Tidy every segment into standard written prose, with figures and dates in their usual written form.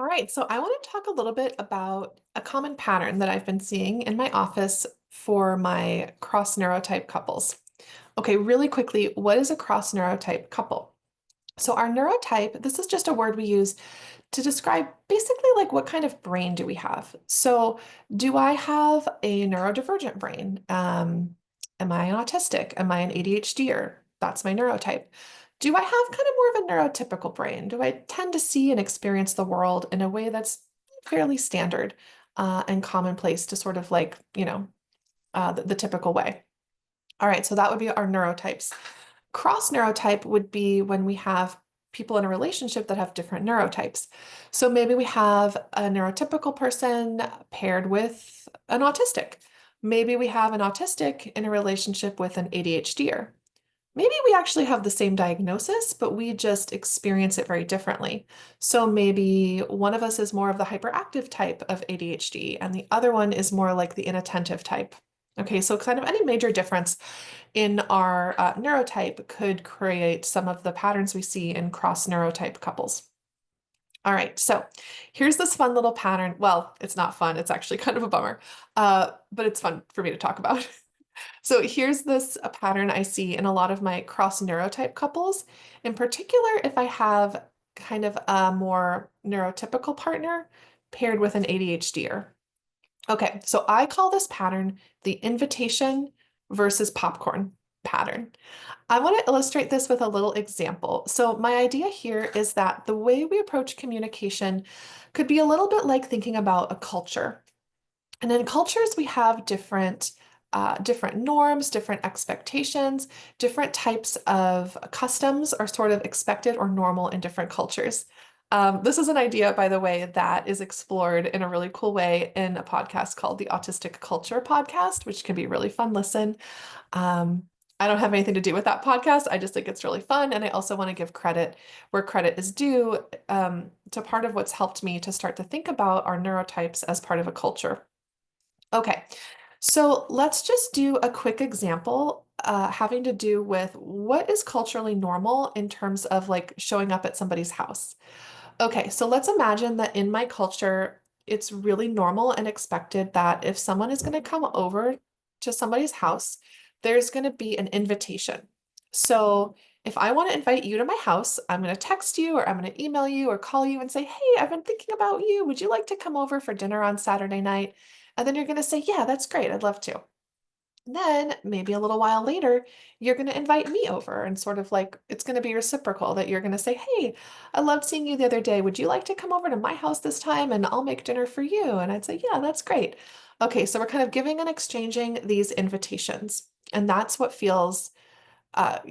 All right, so I want to talk a little bit about a common pattern that I've been seeing in my office for my cross-neurotype couples. Okay, really quickly, what is a cross-neurotype couple? So our neurotype, this is just a word we use to describe basically like what kind of brain do we have. So do I have a neurodivergent brain? Am I an autistic? Am I an ADHDer? That's my neurotype. Do I have kind of more of a neurotypical brain? Do I tend to see and experience the world in a way that's fairly standard and commonplace to sort of like, the typical way? All right, so that would be our neurotypes. Cross neurotype would be when we have people in a relationship that have different neurotypes. So maybe we have a neurotypical person paired with an autistic. Maybe we have an autistic in a relationship with an ADHDer. Maybe we actually have the same diagnosis, but we just experience it very differently. So maybe one of us is more of the hyperactive type of ADHD, and the other one is more like the inattentive type. Okay, so kind of any major difference in our neurotype could create some of the patterns we see in cross neurotype couples. All right, so here's this fun little pattern. Well, it's not fun, it's actually kind of a bummer, but it's fun for me to talk about. So here's this a pattern I see in a lot of my cross neurotype couples. In particular, if I have kind of a more neurotypical partner paired with an ADHDer. Okay, so I call this pattern the invitation versus popcorn pattern. I want to illustrate this with a little example. So my idea here is that the way we approach communication could be a little bit like thinking about a culture. And in cultures, we have different norms, different expectations, different types of customs are sort of expected or normal in different cultures. This is an idea, by the way, that is explored in a really cool way in a podcast called the Autistic Culture Podcast, which can be a really fun listen. Um, I don't have anything to do with that podcast. I just think it's really fun. And I also want to give credit where credit is due to part of what's helped me to start to think about our neurotypes as part of a culture. Okay, so let's just do a quick example having to do with what is culturally normal in terms of like showing up at somebody's house. Okay, so let's imagine that in my culture, it's really normal and expected that if someone is going to come over to somebody's house, there's going to be an invitation. So if I want to invite you to my house, I'm going to text you or I'm going to email you or call you and say, hey, I've been thinking about you. Would you like to come over for dinner on Saturday night? And then you're going to say, yeah, that's great. I'd love to. And then maybe a little while later, you're going to invite me over and sort of like it's going to be reciprocal that you're going to say, hey, I loved seeing you the other day. Would you like to come over to my house this time and I'll make dinner for you? And I'd say, yeah, that's great. Okay, so we're kind of giving and exchanging these invitations. And that's what feels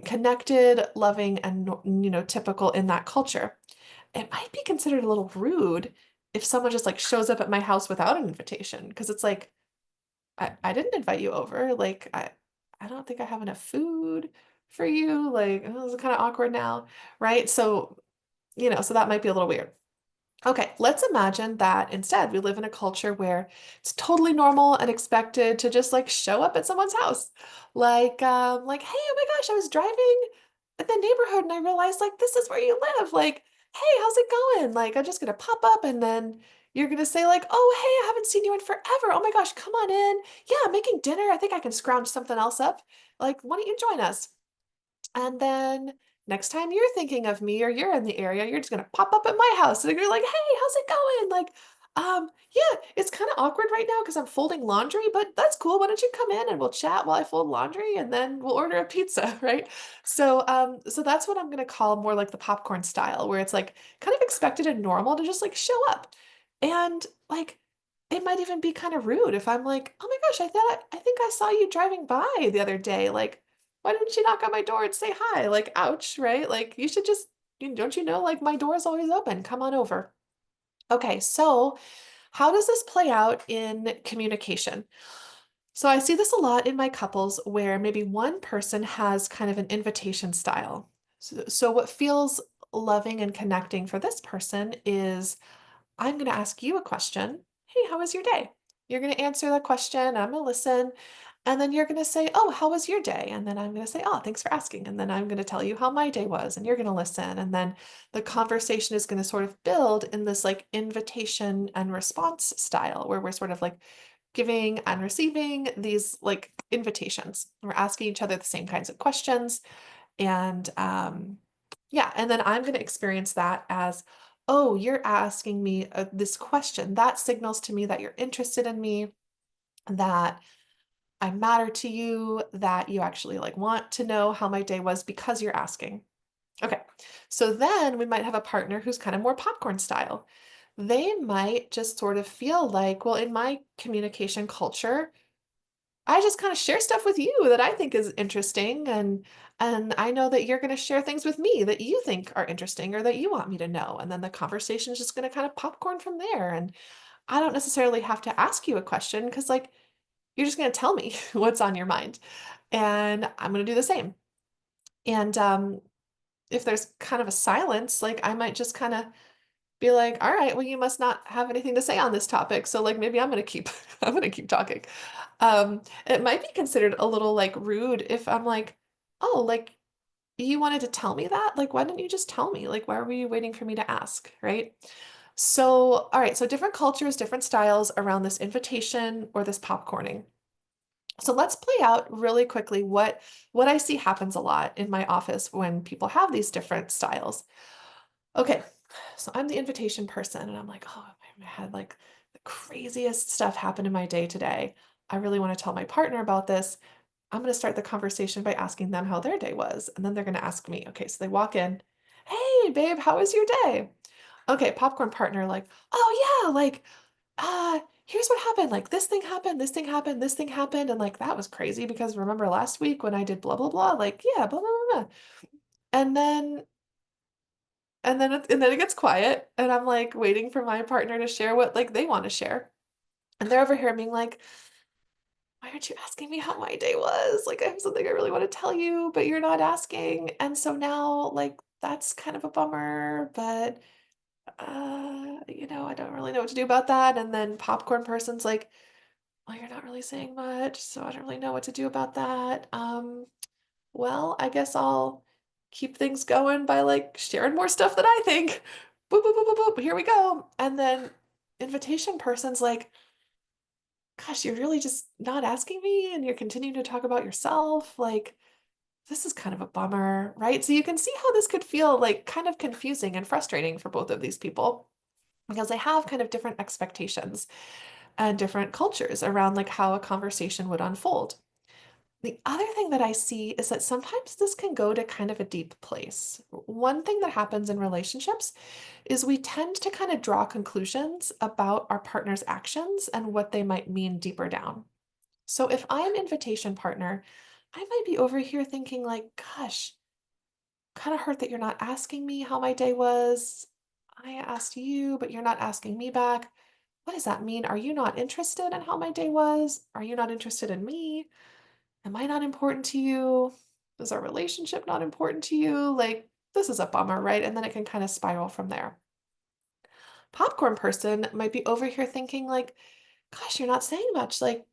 connected, loving, and typical in that culture. It might be considered a little rude if someone just like shows up at my house without an invitation because it's like, I didn't invite you over. Like, I don't think I have enough food for you. Like, oh, this is kind of awkward now, right? So, so that might be a little weird. Okay, let's imagine that instead we live in a culture where it's totally normal and expected to just like show up at someone's house. Like, hey, oh my gosh, I was driving in the neighborhood and I realized like this is where you live. Like, hey, how's it going? Like, I'm just gonna pop up and then you're gonna say, like, oh, hey, I haven't seen you in forever. Oh my gosh, come on in. Yeah, I'm making dinner. I think I can scrounge something else up. Like, why don't you join us? And then next time you're thinking of me or you're in the area, you're just gonna pop up at my house and you're like, hey, how's it going? Like, yeah, it's kind of awkward right now because I'm folding laundry, but that's cool. Why don't you come in and we'll chat while I fold laundry and then we'll order a pizza, right? So that's what I'm gonna call more like the popcorn style, where it's like kind of expected and normal to just like show up. And like it might even be kind of rude if I'm like, oh my gosh, I think I saw you driving by the other day. Like, why didn't you knock on my door and say hi? Like, ouch, right? Like, you should just, don't you know, like, my door is always open. Come on over. Okay, so how does this play out in communication? So I see this a lot in my couples where maybe one person has kind of an invitation style. So what feels loving and connecting for this person is I'm going to ask you a question. Hey, how was your day? You're going to answer the question. I'm going to listen. And then you're going to say, "Oh, how was your day?" And then I'm going to say, "Oh, thanks for asking." And then I'm going to tell you how my day was, and you're going to listen. And then the conversation is going to sort of build in this like invitation and response style where we're sort of like giving and receiving these like invitations. We're asking each other the same kinds of questions. And yeah, and then I'm going to experience that as, "Oh, you're asking me this question. That signals to me that you're interested in me, that I matter to you, that you actually like want to know how my day was because you're asking." Okay. So then we might have a partner who's kind of more popcorn style. They might just sort of feel like, "Well, in my communication culture, I just kind of share stuff with you that I think is interesting, and I know that you're going to share things with me that you think are interesting or that you want me to know." And then the conversation is just going to kind of popcorn from there. And I don't necessarily have to ask you a question because like you're just going to tell me what's on your mind, and I'm going to do the same. And if there's kind of a silence, like I might just kind of be like, "All right, well, you must not have anything to say on this topic. So like maybe I'm gonna keep I'm gonna keep talking." It might be considered a little like rude if I'm like, "Oh, like you wanted to tell me that? Like, why didn't you just tell me? Like, why were you waiting for me to ask?" Right? So, all right, so different cultures, different styles around this invitation or this popcorning. So let's play out really quickly what I see happens a lot in my office when people have these different styles. Okay, so I'm the invitation person, and I'm like, "Oh, I had like the craziest stuff happen in my day today. I really want to tell my partner about this. I'm going to start the conversation by asking them how their day was." And then they're going to ask me. Okay, so they walk in, "Hey, babe, how was your day?" Okay, popcorn partner, like, "Oh, yeah, like, here's what happened. Like, this thing happened, this thing happened, this thing happened. And like, that was crazy because remember last week when I did blah, blah, blah? Like, yeah, blah, blah, blah, blah." And then and then it gets quiet, and I'm, like, waiting for my partner to share what, like, they wanna share, and they're over here being like, "Why aren't you asking me how my day was? Like, I have something I really wanna tell you, but you're not asking, and so now, like, that's kind of a bummer, but, I don't really know what to do about that." And then popcorn person's like, "Well, you're not really saying much, so I don't really know what to do about that. Well, I guess I'll keep things going by like sharing more stuff that I think." Boop, boop, boop, boop, boop. Here we go. And then invitation person's like, "Gosh, you're really just not asking me and you're continuing to talk about yourself. Like, this is kind of a bummer," right? So you can see how this could feel like kind of confusing and frustrating for both of these people because they have kind of different expectations and different cultures around like how a conversation would unfold. The other thing that I see is that sometimes this can go to kind of a deep place. One thing that happens in relationships is we tend to kind of draw conclusions about our partner's actions and what they might mean deeper down. So if I'm invitation partner, I might be over here thinking like, "Gosh, kind of hurt that you're not asking me how my day was. I asked you, but you're not asking me back. What does that mean? Are you not interested in how my day was? Are you not interested in me? Am I not important to you? Is our relationship not important to you?" Like, this is a bummer, right? And then it can kind of spiral from there. Popcorn person might be over here thinking, like, "Gosh, you're not saying much. Like,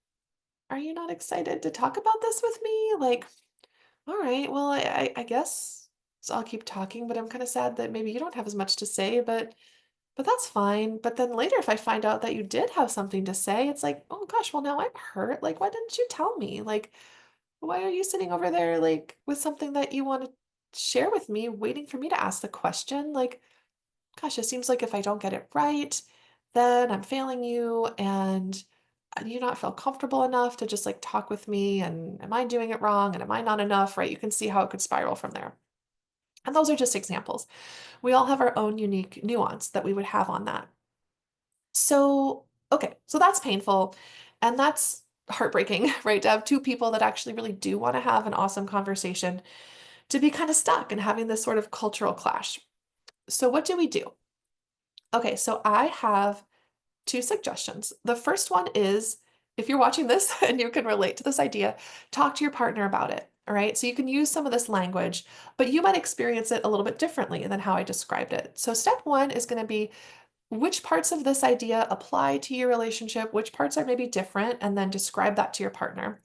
are you not excited to talk about this with me? Like, all right, well, I guess so I'll keep talking, but I'm kind of sad that maybe you don't have as much to say, but that's fine." But then later, if I find out that you did have something to say, it's like, "Oh gosh, well, now I'm hurt. Like, why didn't you tell me? Like, why are you sitting over there like with something that you want to share with me, waiting for me to ask the question? Like, gosh, it seems like if I don't get it right, then I'm failing you, and you not feel comfortable enough to just like talk with me, and am I doing it wrong, and am I not enough?" Right? You can see how it could spiral from there. And those are just examples. We all have our own unique nuance that we would have on that. So, okay, so that's painful and that's heartbreaking, right? To have two people that actually really do want to have an awesome conversation to be kind of stuck and having this sort of cultural clash. So, what do we do? Okay, so I have two suggestions. The first one is, if you're watching this and you can relate to this idea, talk to your partner about it. All right. So you can use some of this language, but you might experience it a little bit differently than how I described it. So, step one is going to be, which parts of this idea apply to your relationship? Which parts are maybe different? And then describe that to your partner.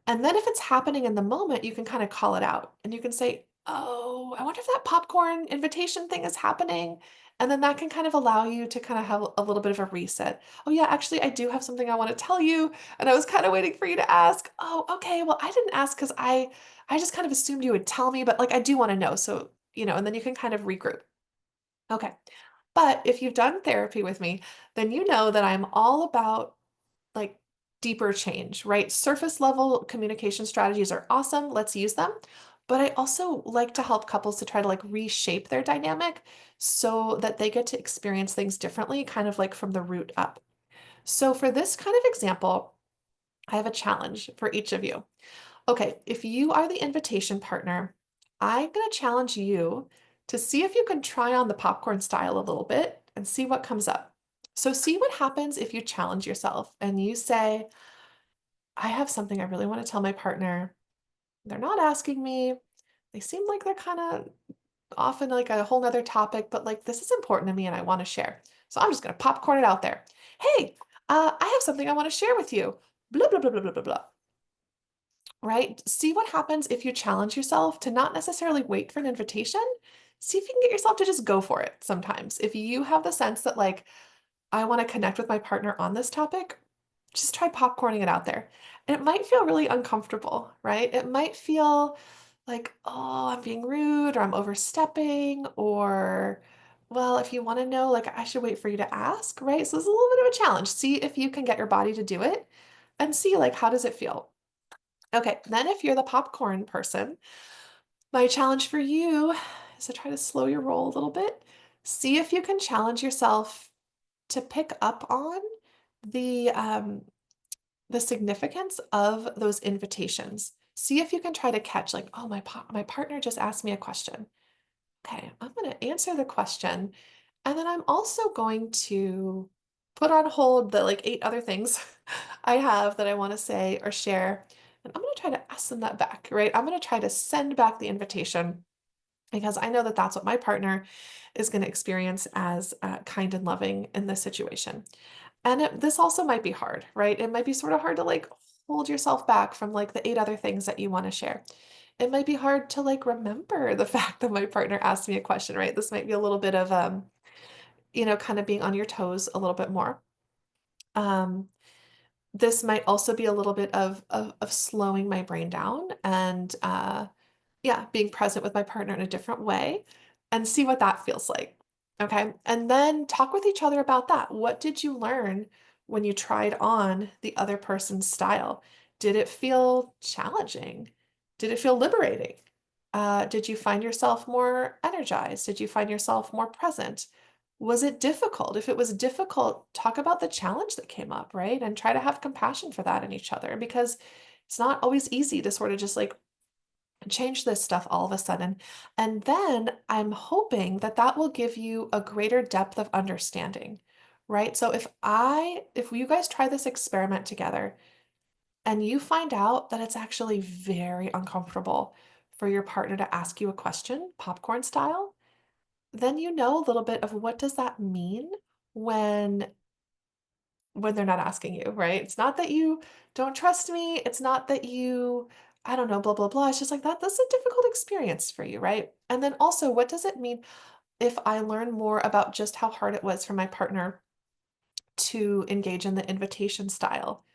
And then if it's happening in the moment, you can kind of call it out and you can say, "Oh, I wonder if that popcorn invitation thing is happening." And then that can kind of allow you to kind of have a little bit of a reset. "Oh yeah, actually I do have something I want to tell you, and I was kind of waiting for you to ask." "Oh, okay. Well, I didn't ask because I just kind of assumed you would tell me, but like I do want to know." So, and then you can kind of regroup. Okay. But if you've done therapy with me, then you know that I'm all about like deeper change, right? Surface level communication strategies are awesome. Let's use them. But I also like to help couples to try to like reshape their dynamic so that they get to experience things differently, kind of like from the root up. So for this kind of example, I have a challenge for each of you. Okay, if you are the invitation partner, I'm going to challenge you to see if you can try on the popcorn style a little bit and see what comes up. So, see what happens if you challenge yourself and you say, I have something I really want to tell my partner. They're not asking me. They seem like they're kind of often like a whole nother topic, but like this is important to me and I want to share. So, I'm just going to popcorn it out there. Hey, I have something I want to share with you. Blah, blah, blah, blah, blah, blah, blah. Right? See what happens if you challenge yourself to not necessarily wait for an invitation. See if you can get yourself to just go for it sometimes. If you have the sense that, like, I want to connect with my partner on this topic, just try popcorning it out there. And it might feel really uncomfortable, right? It might feel like, oh, I'm being rude or I'm overstepping, or, well, if you want to know, like, I should wait for you to ask, right? So it's a little bit of a challenge. See if you can get your body to do it and see, like, how does it feel? Okay, then if you're the popcorn person, my challenge for you is to try to slow your roll a little bit. See if you can challenge yourself to pick up on the um, the significance of those invitations. See if you can try to catch, like, oh, my partner just asked me a question. Okay, I'm going to answer the question, and then I'm also going to put on hold the like 8 other things I have that I want to say or share. And I'm going to try to ask them that back, right? I'm going to try to send back the invitation because I know that that's what my partner is going to experience as kind and loving in this situation. And this also might be hard, right? It might be sort of hard to like hold yourself back from like the 8 other things that you want to share. It might be hard to like remember the fact that my partner asked me a question, right? This might be a little bit of kind of being on your toes a little bit more. Um, this might also be a little bit of slowing my brain down and yeah, being present with my partner in a different way and see what that feels like. Okay. And then talk with each other about that. What did you learn when you tried on the other person's style? Did it feel challenging? Did it feel liberating? Did you find yourself more energized? Did you find yourself more present? Was it difficult? If it was difficult, talk about the challenge that came up, right? And try to have compassion for that in each other because it's not always easy to sort of just like change this stuff all of a sudden. And then I'm hoping that that will give you a greater depth of understanding, right? So if you guys try this experiment together and you find out that it's actually very uncomfortable for your partner to ask you a question, popcorn style, then you know a little bit of what does that mean when they're not asking you, right? It's not that you don't trust me. It's not that you, I don't know, blah, blah, blah. It's just like that's a difficult experience for you, right? And then also, what does it mean if I learn more about just how hard it was for my partner to engage in the invitation style?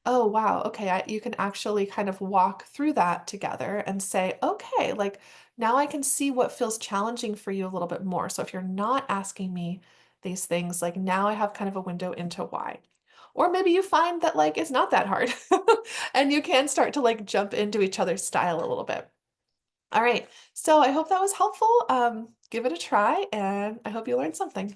Oh, wow. Okay. You can actually kind of walk through that together and say, okay, like now I can see what feels challenging for you a little bit more. So if you're not asking me these things, like now I have kind of a window into why. Or maybe you find that like it's not that hard and you can start to like jump into each other's style a little bit. All right. So I hope that was helpful. Give it a try and I hope you learned something.